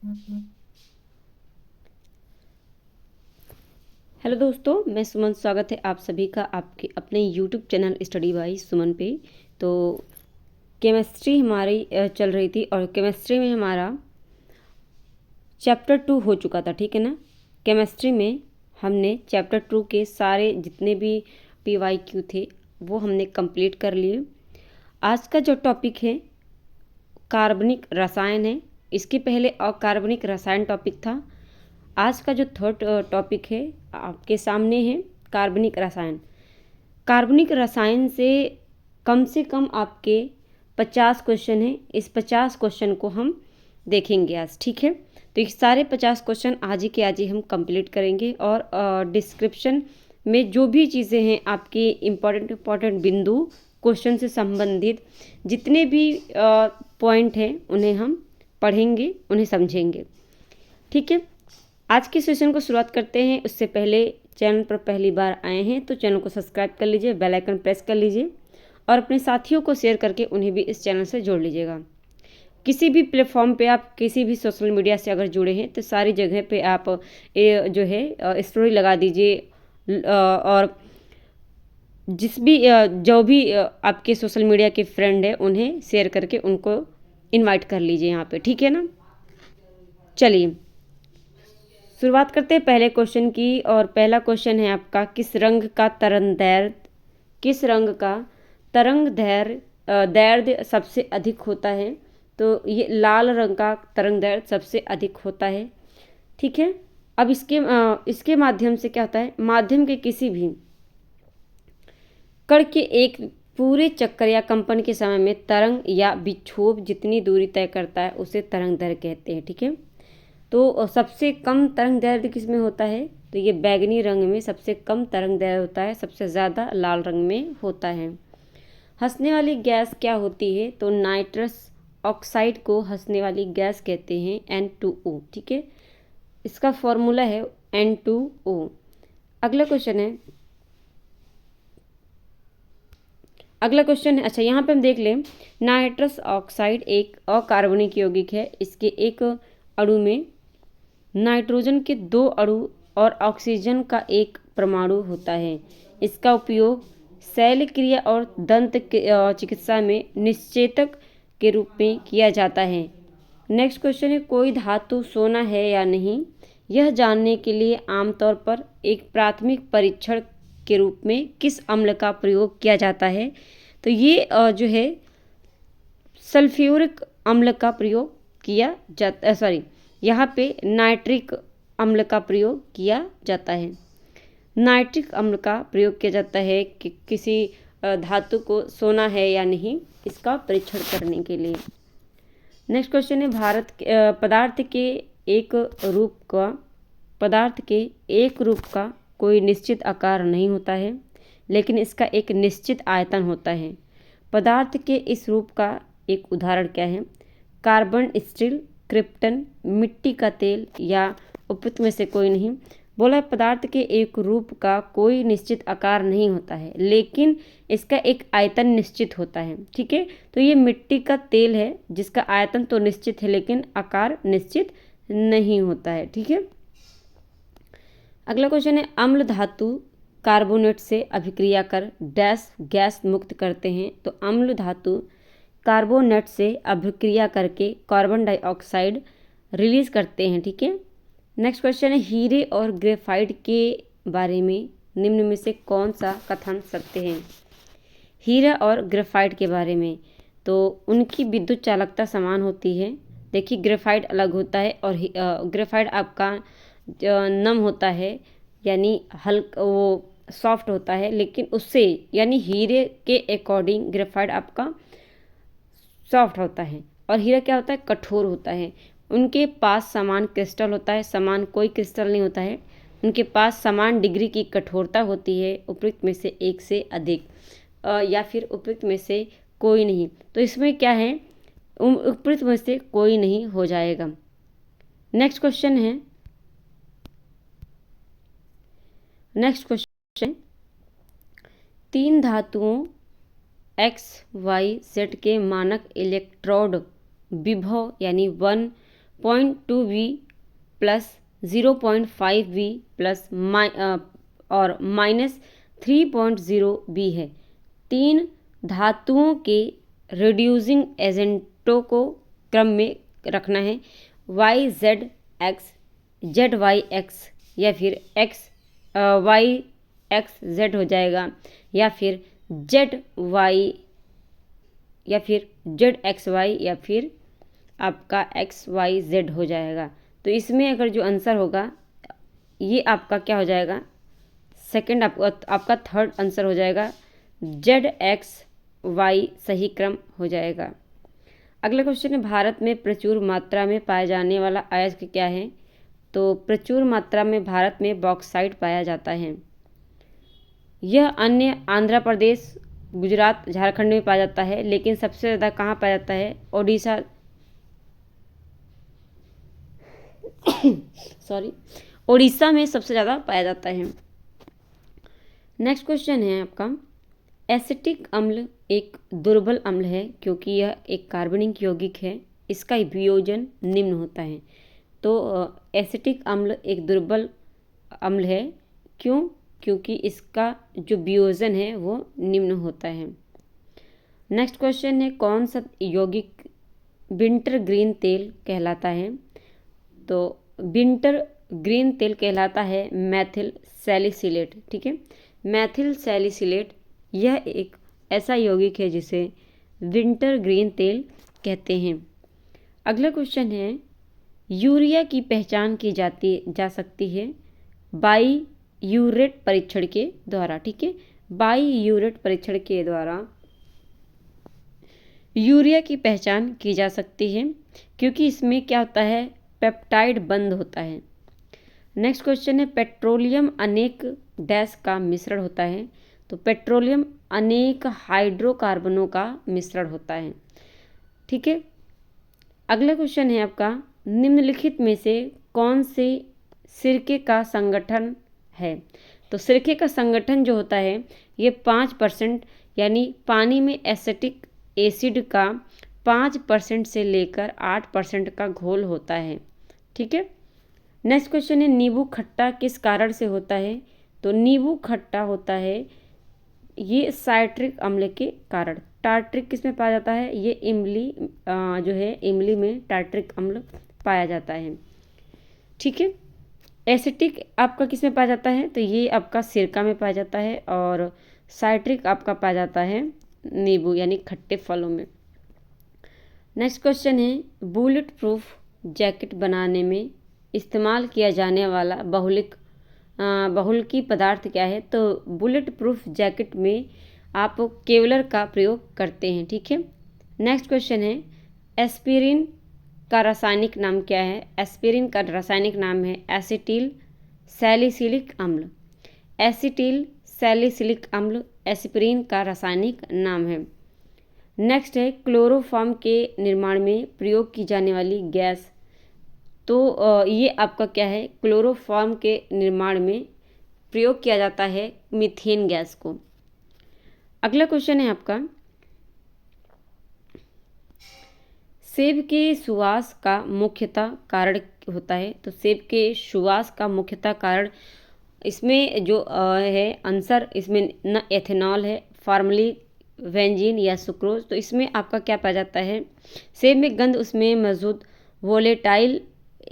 Hello दोस्तों, मैं सुमन। स्वागत है आप सभी का आपके अपने यूट्यूब चैनल स्टडी बाय सुमन पे। तो केमिस्ट्री हमारी चल रही थी और केमिस्ट्री में हमारा चैप्टर 2 हो चुका था, ठीक है ना। केमिस्ट्री में हमने चैप्टर 2 के सारे जितने भी PYQ थे वो हमने कंप्लीट कर लिए। आज का जो टॉपिक है कार्बनिक रसायन है। इसके पहले अकार्बनिक रसायन टॉपिक था। आज का जो थर्ड टॉपिक है आपके सामने है कार्बनिक रसायन। कार्बनिक रसायन से कम आपके 50 क्वेश्चन हैं। इस 50 क्वेश्चन को हम देखेंगे आज, ठीक है। तो ये सारे 50 क्वेश्चन आज ही के आज ही हम कंप्लीट करेंगे और डिस्क्रिप्शन में जो भी चीज़ें हैं आपके इम्पॉर्टेंट बिंदु क्वेश्चन से संबंधित जितने भी पॉइंट हैं उन्हें हम पढ़ेंगे, उन्हें समझेंगे, ठीक है। आज के सेशन को शुरुआत करते हैं। उससे पहले चैनल पर पहली बार आए हैं तो चैनल को सब्सक्राइब कर लीजिए, बेल आइकन प्रेस कर लीजिए और अपने साथियों को शेयर करके उन्हें भी इस चैनल से जोड़ लीजिएगा। किसी भी प्लेटफॉर्म पे आप किसी भी सोशल मीडिया से अगर जुड़े हैं तो सारी जगह पे आप जो है स्टोरी लगा दीजिए और जो भी आपके सोशल मीडिया के फ्रेंड है उन्हें शेयर करके उनको इनवाइट कर लीजिए यहाँ पे, ठीक है ना। चलिए शुरुआत करते हैं पहले क्वेश्चन की। और पहला क्वेश्चन है आपका, किस रंग का तरंग दैर्ध्य सबसे अधिक होता है। तो ये लाल रंग का तरंग दैर्ध्य सबसे अधिक होता है, ठीक है। अब इसके माध्यम से क्या होता है, माध्यम के किसी भी कण के एक पूरे चक्कर या कंपन के समय में तरंग या विक्षोभ जितनी दूरी तय करता है उसे तरंग दैर्ध्य कहते हैं, ठीक है। तो सबसे कम तरंग दैर्ध्य किस में होता है, तो ये बैगनी रंग में सबसे कम तरंग दैर्ध्य होता है, सबसे ज़्यादा लाल रंग में होता है। हंसने वाली गैस क्या होती है, तो नाइट्रस ऑक्साइड को हंसने वाली गैस कहते हैं, N2O, ठीक है। इसका फॉर्मूला है N2O। अगला क्वेश्चन है, अच्छा यहाँ पे हम देख लें, नाइट्रस ऑक्साइड एक अकार्बनिक यौगिक है। इसके एक अणु में नाइट्रोजन के 2 अणु और ऑक्सीजन का एक परमाणु होता है। इसका उपयोग शैल क्रिया और दंत चिकित्सा में निश्चेतक के रूप में किया जाता है। नेक्स्ट क्वेश्चन है, कोई धातु सोना है या नहीं, यह जानने के लिए आमतौर पर एक प्राथमिक परीक्षण के रूप में किस अम्ल का प्रयोग किया जाता है। तो ये जो है सल्फ्यूरिक अम्ल का प्रयोग किया जाता है, यहाँ पे नाइट्रिक अम्ल का प्रयोग किया जाता है। नाइट्रिक अम्ल का प्रयोग किया जाता है कि किसी धातु को सोना है या नहीं इसका परीक्षण करने के लिए। नेक्स्ट क्वेश्चन है, पदार्थ के एक रूप का कोई निश्चित आकार नहीं होता है, लेकिन इसका एक निश्चित आयतन होता है। पदार्थ के इस रूप का एक उदाहरण क्या है, कार्बन स्टील, क्रिप्टन, मिट्टी का तेल या उपयुक्त में से कोई नहीं। बोला पदार्थ के एक रूप का कोई निश्चित आकार नहीं होता है, लेकिन इसका एक आयतन निश्चित होता है, ठीक है। तो ये मिट्टी का तेल है जिसका आयतन तो निश्चित है लेकिन आकार निश्चित नहीं होता है, ठीक है। अगला क्वेश्चन है, अम्ल धातु कार्बोनेट से अभिक्रिया कर डैश गैस मुक्त करते हैं। तो अम्ल धातु कार्बोनेट से अभिक्रिया करके कार्बन डाइऑक्साइड रिलीज करते हैं, ठीक है। नेक्स्ट क्वेश्चन है, हीरे और ग्रेफाइट के बारे में निम्न में से कौन सा कथन सत्य है। हीरा और ग्रेफाइट के बारे में, तो उनकी विद्युत चालकता समान होती है। देखिए ग्रेफाइट अलग होता है और ग्रेफाइट आपका नम होता है, यानी हल्का वो सॉफ्ट होता है, लेकिन उससे यानी हीरे के अकॉर्डिंग ग्रेफाइट आपका सॉफ्ट होता है और हीरा क्या होता है, कठोर होता है। उनके पास समान क्रिस्टल होता है, समान कोई क्रिस्टल नहीं होता है। उनके पास समान डिग्री की कठोरता होती है, उपयुक्त में से एक से अधिक या फिर उपयुक्त में से कोई नहीं। तो इसमें क्या है, उपयुक्त में से कोई नहीं हो जाएगा। नेक्स्ट क्वेश्चन, तीन धातुओं XYZ के मानक इलेक्ट्रोड विभव यानी 1 0.2V प्लस 0.5V प्लस और माइनस 3.0V है। 3 धातुओं के रिड्यूसिंग एजेंटों को क्रम में रखना है। YZX, ZYX या फिर XYXZ हो जाएगा, या फिर ZY या फिर ZXY या फिर आपका XYZ हो जाएगा। तो इसमें अगर जो आंसर होगा ये आपका क्या हो जाएगा, सेकंड आपका थर्ड आंसर हो जाएगा ZXY सही क्रम हो जाएगा। अगला क्वेश्चन है, भारत में प्रचुर मात्रा में पाया जाने वाला अयस्क क्या है? तो प्रचुर मात्रा में भारत में बॉक्साइट पाया जाता है। यह अन्य आंध्र प्रदेश, गुजरात, झारखंड में पाया जाता है, लेकिन सबसे ज़्यादा कहाँ पाया जाता है? उड़ीसा में सबसे ज़्यादा पाया जाता है। नेक्स्ट क्वेश्चन है आपका, एसिटिक अम्ल एक दुर्बल अम्ल है क्योंकि यह एक कार्बनिक यौगिक है, इसका वियोजन निम्न होता है। तो एसिटिक अम्ल एक दुर्बल अम्ल है, क्यों? क्योंकि इसका जो वियोजन है वो निम्न होता है। नेक्स्ट क्वेश्चन है, कौन सा यौगिक विंटर ग्रीन तेल कहलाता है? तो विंटर ग्रीन तेल कहलाता है मैथिल सैलिसिलेट। ठीक है, मैथिल सैलिसिलेट यह एक ऐसा यौगिक है जिसे विंटर ग्रीन तेल कहते हैं। अगला क्वेश्चन है, यूरिया की पहचान की जा सकती है बाईयूरेट परीक्षण के द्वारा। ठीक है, बाईयूरेट परीक्षण के द्वारा यूरिया की पहचान की जा सकती है क्योंकि इसमें क्या होता है, पेप्टाइड बंद होता है। नेक्स्ट क्वेश्चन है, पेट्रोलियम अनेक डैश का मिश्रण होता है? तो पेट्रोलियम अनेक हाइड्रोकार्बनों का मिश्रण होता है। ठीक है, अगला क्वेश्चन है आपका, निम्नलिखित में से कौन से सिरके का संगठन है? तो सिरके का संगठन जो होता है ये 5% यानी पानी में एसिटिक एसिड का 5% से लेकर 8% का घोल होता है। ठीक है, नेक्स्ट क्वेश्चन है, नींबू खट्टा किस कारण से होता है? तो नींबू खट्टा होता है ये साइट्रिक अम्ल के कारण। टार्ट्रिक किस में पाया जाता है? ये इमली जो है इमली में टार्ट्रिक अम्ल पाया जाता है। ठीक है, एसिटिक आपका किस में पाया जाता है? तो ये आपका सिरका में पाया जाता है, और साइट्रिक आपका पाया जाता है नींबू यानी खट्टे फलों में। नेक्स्ट क्वेश्चन है, बुलेट प्रूफ जैकेट बनाने में इस्तेमाल किया जाने वाला बहुलकी पदार्थ क्या है? तो बुलेट प्रूफ जैकेट में आप केवलर का प्रयोग करते हैं। ठीक है, नेक्स्ट क्वेश्चन है, एस्पिरिन का रासायनिक नाम क्या है? एस्पिरिन का रासायनिक नाम है एसिटिल सैलिसिलिक अम्ल। एसिटिल सैलिसिलिक अम्ल एस्पिरिन का रासायनिक नाम है। नेक्स्ट है, क्लोरोफॉर्म के निर्माण में प्रयोग की जाने वाली गैस। तो ये आपका क्या है, क्लोरोफॉर्म के निर्माण में प्रयोग किया जाता है मीथेन गैस को। अगला क्वेश्चन है आपका, सेब के सुवास का मुख्यतः कारण होता है? तो सेब के सुवास का मुख्यतः कारण इसमें जो है आंसर, इसमें न एथेनॉल है, फार्मली वेंजीन या सुक्रोज। तो इसमें आपका क्या पाया जाता है, सेब में गंध उसमें मौजूद वोलेटाइल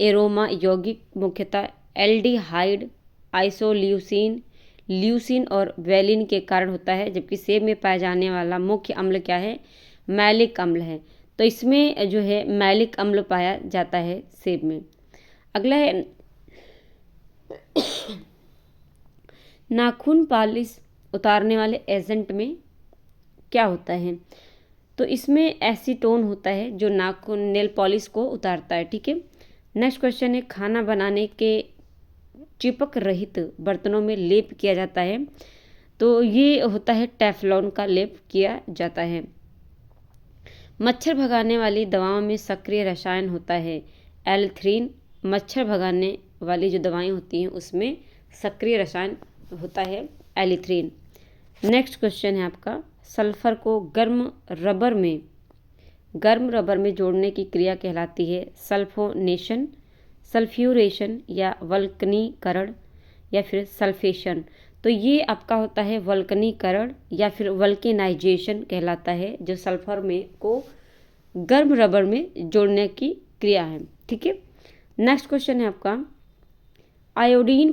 एरोमा यौगिक मुख्यतः एल्डिहाइड, आइसोल्यूसिन, ल्यूसिन और वेलिन के कारण होता है, जबकि सेब में पाया जाने वाला मुख्य अम्ल क्या है, मैलिक अम्ल है। तो इसमें जो है मैलिक अम्ल पाया जाता है सेब में। अगला है, नाखून पॉलिश उतारने वाले एजेंट में क्या होता है? तो इसमें एसीटोन होता है जो नाखून नेल पॉलिश को उतारता है। ठीक है, नेक्स्ट क्वेश्चन है, खाना बनाने के चिपक रहित बर्तनों में लेप किया जाता है? तो ये होता है टेफ्लॉन का लेप किया जाता है। मच्छर भगाने वाली दवाओं में सक्रिय रसायन होता है एल्थ्रीन। मच्छर भगाने वाली जो दवाएं होती हैं उसमें सक्रिय रसायन होता है एलिथ्रीन। नेक्स्ट क्वेश्चन है आपका, सल्फर को गर्म रबर में गर्म रबर में जोड़ने की क्रिया कहलाती है सल्फोनेशन, सल्फ्यूरेशन या वल्कनीकरण या फिर सल्फेशन। तो ये आपका होता है वल्कनीकरण या फिर वल्केनाइजेशन कहलाता है, जो सल्फर में को गर्म रबर में जोड़ने की क्रिया है। ठीक है, नेक्स्ट क्वेश्चन है आपका आयोडीन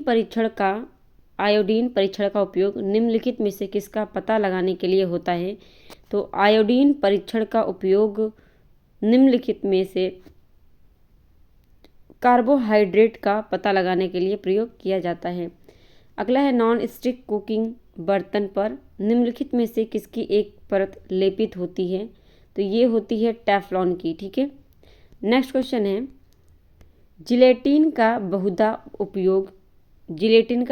परीक्षण का उपयोग निम्नलिखित में से किसका पता लगाने के लिए होता है। तो आयोडीन परीक्षण का उपयोग निम्नलिखित में से कार्बोहाइड्रेट का पता लगाने के लिए प्रयोग किया जाता है। अगला है नॉन स्टिक कुकिंग बर्तन पर निम्नलिखित में से किसकी एक परत लेपित होती है। तो ये होती है टेफ्लॉन की। ठीक है, नेक्स्ट क्वेश्चन है जिलेटिन का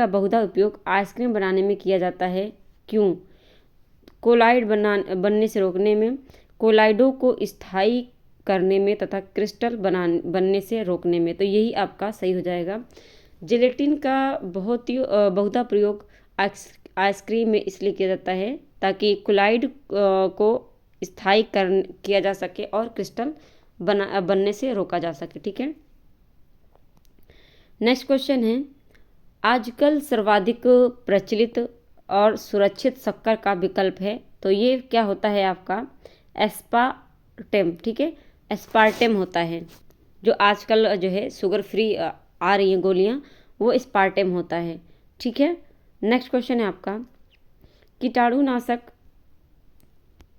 बहुधा उपयोग आइसक्रीम बनाने में किया जाता है, क्यों। कोलाइड बनने से रोकने में, कोलाइडों को स्थायी करने में तथा क्रिस्टल बनने से रोकने में। तो यही आपका सही हो जाएगा। जिलेटिन का बहुधा प्रयोग आइसक्रीम में इसलिए किया जाता है ताकि कोलाइड को स्थायी किया जा सके और क्रिस्टल बनने से रोका जा सके। ठीक है, नेक्स्ट क्वेश्चन है आजकल सर्वाधिक प्रचलित और सुरक्षित शक्कर का विकल्प है। तो ये क्या होता है आपका एस्पार्टेम। ठीक है, एस्पार्टेम होता है जो आजकल जो है शुगर फ्री आ रही हैं गोलियां, वो एस्पार्टेम होता है। ठीक है, नेक्स्ट क्वेश्चन है आपका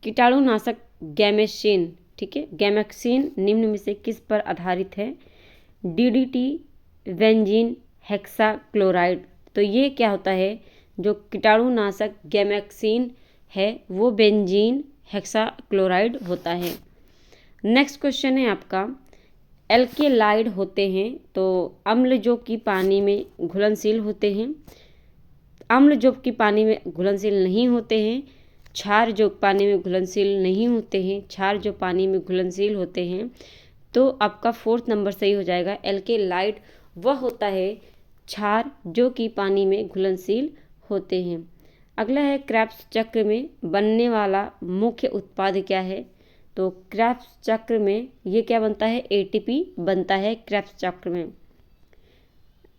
कीटाणुनाशक गैमेक्सिन। ठीक है, गैमेक्सिन निम्न में से किस पर आधारित है। DDT, benzene, hexachloride. तो ये क्या होता है जो कीटाणुनाशक गैमेक्सिन है वो बेंजीन हेक्साक्लोराइड होता है। नेक्स्ट क्वेश्चन है आपका एल्केलाइड होते हैं तो अम्ल जो कि पानी में घुलनशील होते हैं, अम्ल जो कि पानी में घुलनशील नहीं होते हैं, क्षार जो पानी में घुलनशील नहीं होते हैं, क्षार जो पानी में घुलनशील होते हैं। तो आपका फोर्थ नंबर सही हो जाएगा। एल्केलाइड वह होता है क्षार जो कि पानी में घुलनशील होते हैं। अगला है क्रेब्स चक्र में बनने वाला मुख्य उत्पाद क्या है। तो क्रेब्स चक्र में ये क्या बनता है, एटीपी बनता है क्रेब्स चक्र में।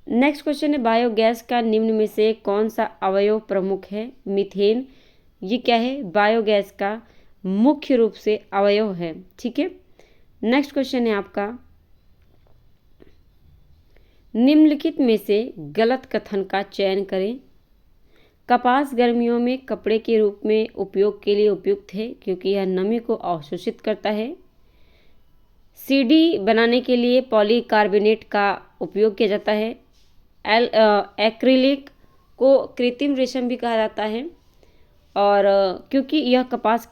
नेक्स्ट क्वेश्चन है बायोगैस का निम्न में से कौन सा अवयव प्रमुख है। मीथेन ये क्या है, बायोगैस का मुख्य रूप से अवयव है। ठीक है, नेक्स्ट क्वेश्चन है आपका निम्नलिखित में से गलत कथन का चयन करें। कपास गर्मियों में कपड़े के रूप में उपयोग के लिए उपयुक्त है क्योंकि यह नमी को अवशोषित करता है। सीडी बनाने के लिए पॉलीकार्बोनेट का उपयोग किया जाता है। एक्रिलिक को कृत्रिम रेशम भी कहा जाता है और क्योंकि यह कपास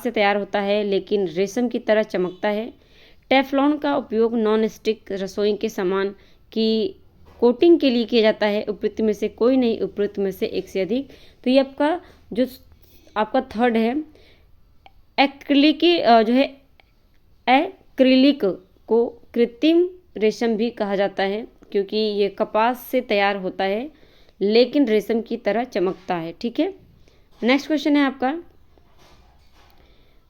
से तैयार होता है लेकिन रेशम की तरह चमकता है। टेफ्लॉन का उपयोग नॉन स्टिक रसोई के सामान की कोटिंग के लिए किया जाता है। उपयुक्त में से कोई नहीं, उपयुक्त में से एक से अधिक। तो ये आपका थर्ड है एक्रिलिक जो है एक्रिलिक को कृत्रिम रेशम भी कहा जाता है क्योंकि ये कपास से तैयार होता है लेकिन रेशम की तरह चमकता है। ठीक है, नेक्स्ट क्वेश्चन है आपका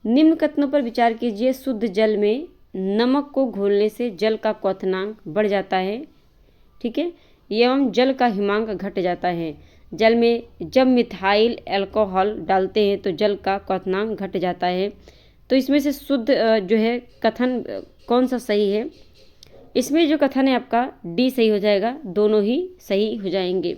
निम्न कथनों पर विचार कीजिए। शुद्ध जल में नमक को घोलने से जल का क्वथनांक बढ़ जाता है। ठीक है, एवं जल का हिमांक घट जाता है। जल में जब मिथाइल अल्कोहल डालते हैं तो जल का क्वथनांक घट जाता है। तो इसमें से शुद्ध जो है कथन कौन सा सही है। इसमें जो कथन है आपका डी सही हो जाएगा, दोनों ही सही हो जाएंगे।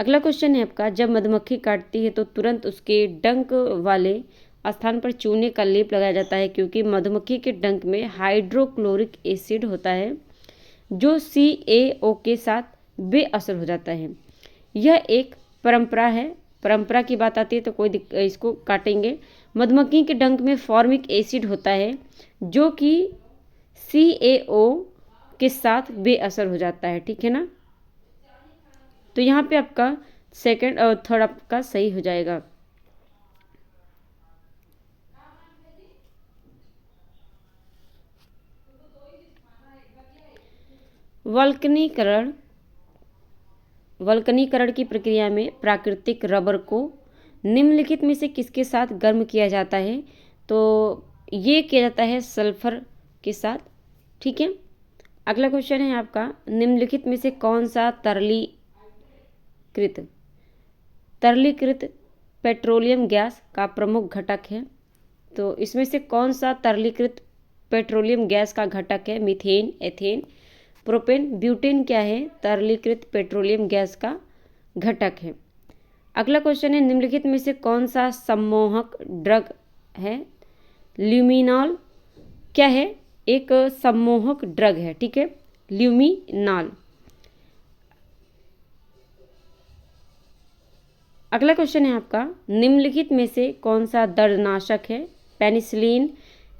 अगला क्वेश्चन है आपका जब मधुमक्खी काटती है तो तुरंत उसके डंक वाले स्थान पर चूने का लेप लगाया जाता है क्योंकि मधुमक्खी के डंक में हाइड्रोक्लोरिक एसिड होता है जो CaO के साथ बेअसर हो जाता है। यह एक परंपरा है। परंपरा की बात आती है तो इसको काटेंगे। मधुमक्खी के डंक में फॉर्मिक एसिड होता है जो कि CaO के साथ बेअसर हो जाता है। ठीक है ना, तो यहाँ पे आपका सेकंड और थर्ड आपका सही हो जाएगा। वल्कनीकरण की प्रक्रिया में प्राकृतिक रबर को निम्नलिखित में से किसके साथ गर्म किया जाता है। तो ये किया जाता है सल्फर के साथ। ठीक है, अगला क्वेश्चन है आपका, निम्नलिखित में से कौन सा तरलीकृत पेट्रोलियम गैस का प्रमुख घटक है? तो इसमें से कौन सा तरलीकृत पेट्रोलियम गैस का घटक है? मीथेन, एथेन, प्रोपेन, ब्यूटेन क्या है? तरलीकृत पेट्रोलियम गैस का घटक है। अगला क्वेश्चन है, निम्नलिखित में से कौन सा सम्मोहक ड्रग है? ल्यूमिनॉल क्या है? एक सम्मोहक ड्रग है। ठीक है, ल्यूमिनॉल। अगला क्वेश्चन है आपका, निम्नलिखित में से कौन सा दर्दनाशक है? पेनिसिलिन,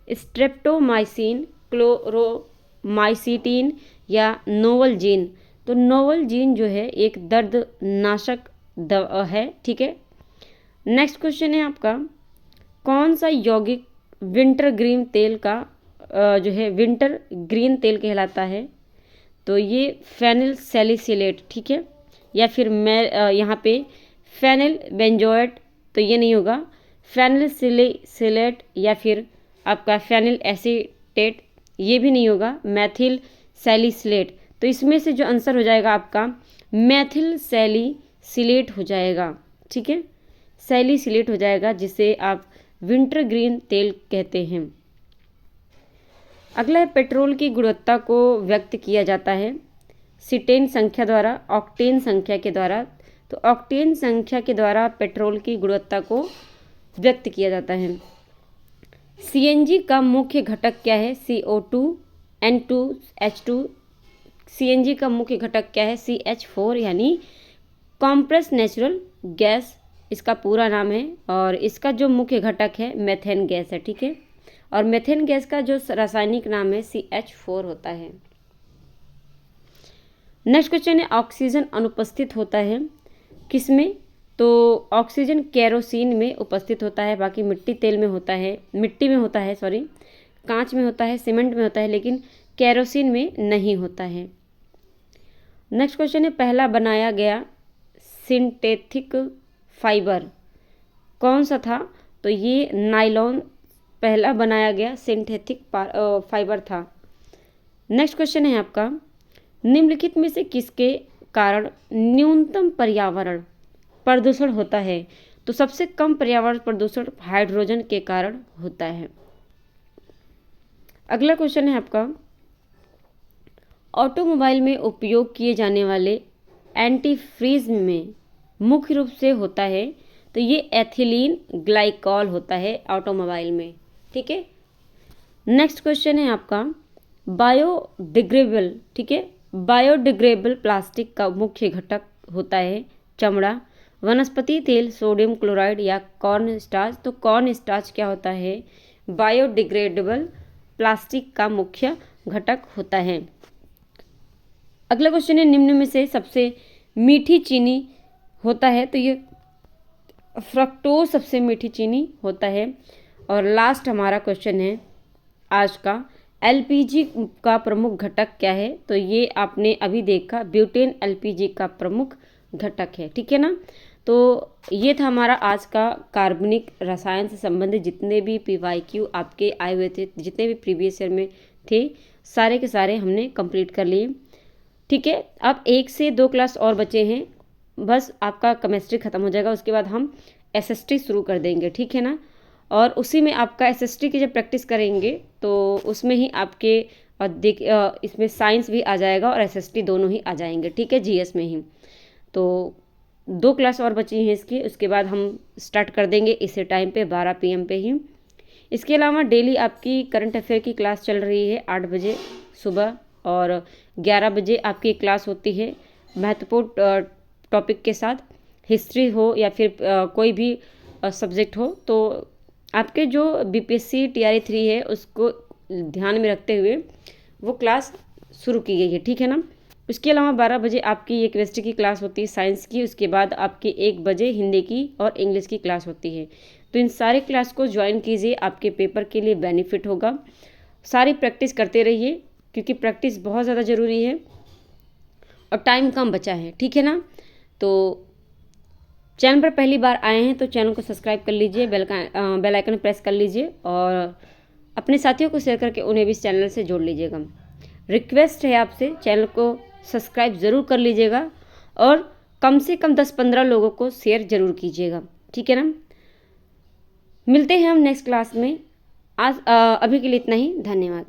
स्ट्रेप्टोमाइसिन, क्लोरोमाइसिटिन या नोवलजीन? तो नोवलजीन जो है एक दर्दनाशक दवा है। ठीक है, नेक्स्ट क्वेश्चन है आपका, कौन सा यौगिक विंटर ग्रीन तेल का जो है विंटर ग्रीन तेल कहलाता है? तो ये फेनिल सैलिसिलेट। ठीक है, या फिर मैं यहाँ पे फेनिल बेंजोएट, तो ये नहीं होगा, फेनिल सैलिसिलेट या फिर आपका फेनिल एसीटेट, ये भी नहीं होगा, मैथिल सैलिसिलेट। तो इसमें से जो आंसर हो जाएगा आपका मैथिल सैलिसिलेट हो जाएगा। ठीक है, सैलिसिलेट हो जाएगा, जिसे आप विंटर ग्रीन तेल कहते हैं। अगला है, पेट्रोल की गुणवत्ता को व्यक्त किया जाता है सीटेन संख्या द्वारा, ऑक्टेन संख्या के द्वारा। तो ऑक्टेन संख्या के द्वारा पेट्रोल की गुणवत्ता को व्यक्त किया जाता है। सीएनजी का मुख्य घटक क्या है? CO2, N2H2। सीएनजी का मुख्य घटक क्या है? CH4 यानी कॉम्प्रेस नेचुरल गैस इसका पूरा नाम है, और इसका जो मुख्य घटक है मेथेन गैस है। ठीक है, और मेथेन गैस का जो रासायनिक नाम है CH4 होता है। नेक्स्ट क्वेश्चन है, ऑक्सीजन अनुपस्थित होता है किसमें? तो ऑक्सीजन केरोसिन में उपस्थित होता है, बाकी मिट्टी में होता है, कांच में होता है, सीमेंट में होता है, लेकिन केरोसिन में नहीं होता है। नेक्स्ट क्वेश्चन है, पहला बनाया गया सिंथेटिक फाइबर कौन सा था? तो ये नायलॉन पहला बनाया गया सिंथेटिक फाइबर था। नेक्स्ट क्वेश्चन है आपका, निम्नलिखित में से किसके कारण न्यूनतम पर्यावरण प्रदूषण होता है? तो सबसे कम पर्यावरण प्रदूषण हाइड्रोजन के कारण होता है। अगला क्वेश्चन है आपका, ऑटोमोबाइल में उपयोग किए जाने वाले एंटीफ्रीज में मुख्य रूप से होता है, तो ये एथिलीन ग्लाइकॉल होता है ऑटोमोबाइल में। ठीक है, नेक्स्ट क्वेश्चन है आपका, बायोडिग्रेडेबल। ठीक है, बायोडिग्रेडेबल प्लास्टिक का मुख्य घटक होता है चमड़ा, वनस्पति तेल, सोडियम क्लोराइड या कॉर्न स्टार्च। तो कॉर्न स्टार्च क्या होता है? बायोडिग्रेडेबल प्लास्टिक का मुख्य घटक होता है। अगला क्वेश्चन है, निम्न में से सबसे मीठी चीनी होता है? तो ये फ्रक्टोज सबसे मीठी चीनी होता है। और लास्ट हमारा क्वेश्चन है आज का, एलपीजी का प्रमुख घटक क्या है? तो ये आपने अभी देखा, ब्यूटेन एलपीजी का प्रमुख घटक है। ठीक है ना, तो ये था हमारा आज का कार्बनिक रसायन से संबंधित जितने भी PYQ आपके आए हुए थे, जितने भी प्रीवियस ईयर में थे, सारे के सारे हमने कंप्लीट कर लिए। ठीक है, अब 1 से 2 क्लास और बचे हैं, बस आपका केमिस्ट्री खत्म हो जाएगा, उसके बाद हम SST शुरू कर देंगे। ठीक है ना, और उसी में आपका SST की जब प्रैक्टिस करेंगे तो उसमें ही आपके इसमें साइंस भी आ जाएगा और SST दोनों ही आ जाएंगे। ठीक है, GS में ही। तो 2 क्लास और बची हैं इसकी, उसके बाद हम स्टार्ट कर देंगे इसी टाइम पे 12 PM पे ही। इसके अलावा डेली आपकी करंट अफेयर की क्लास चल रही है 8 बजे सुबह, और 11 बजे आपकी क्लास होती है महत्वपूर्ण टॉपिक के साथ, हिस्ट्री हो या फिर कोई भी सब्जेक्ट हो। तो आपके जो BPSC TRE 3 है उसको ध्यान में रखते हुए वो क्लास शुरू की गई है। ठीक है ना, उसके अलावा 12 बजे आपकी ये केमिस्ट्री की क्लास होती है साइंस की, उसके बाद आपकी 1 बजे हिंदी की और इंग्लिश की क्लास होती है। तो इन सारे क्लास को ज्वाइन कीजिए, आपके पेपर के लिए बेनिफिट होगा। सारी प्रैक्टिस करते रहिए, क्योंकि प्रैक्टिस बहुत ज़्यादा ज़रूरी है और टाइम कम बचा है। ठीक है ना, तो चैनल पर पहली बार आए हैं तो चैनल को सब्सक्राइब कर लीजिए, बेल आइकन प्रेस कर लीजिए, और अपने साथियों को शेयर करके उन्हें भी इस चैनल से जोड़ लीजिएगा। रिक्वेस्ट है आपसे, चैनल को सब्सक्राइब ज़रूर कर लीजिएगा और कम से कम 10-15 लोगों को शेयर ज़रूर कीजिएगा, ठीक है ना। मिलते हैं हम नेक्स्ट क्लास में। आज अभी के लिए इतना ही। धन्यवाद।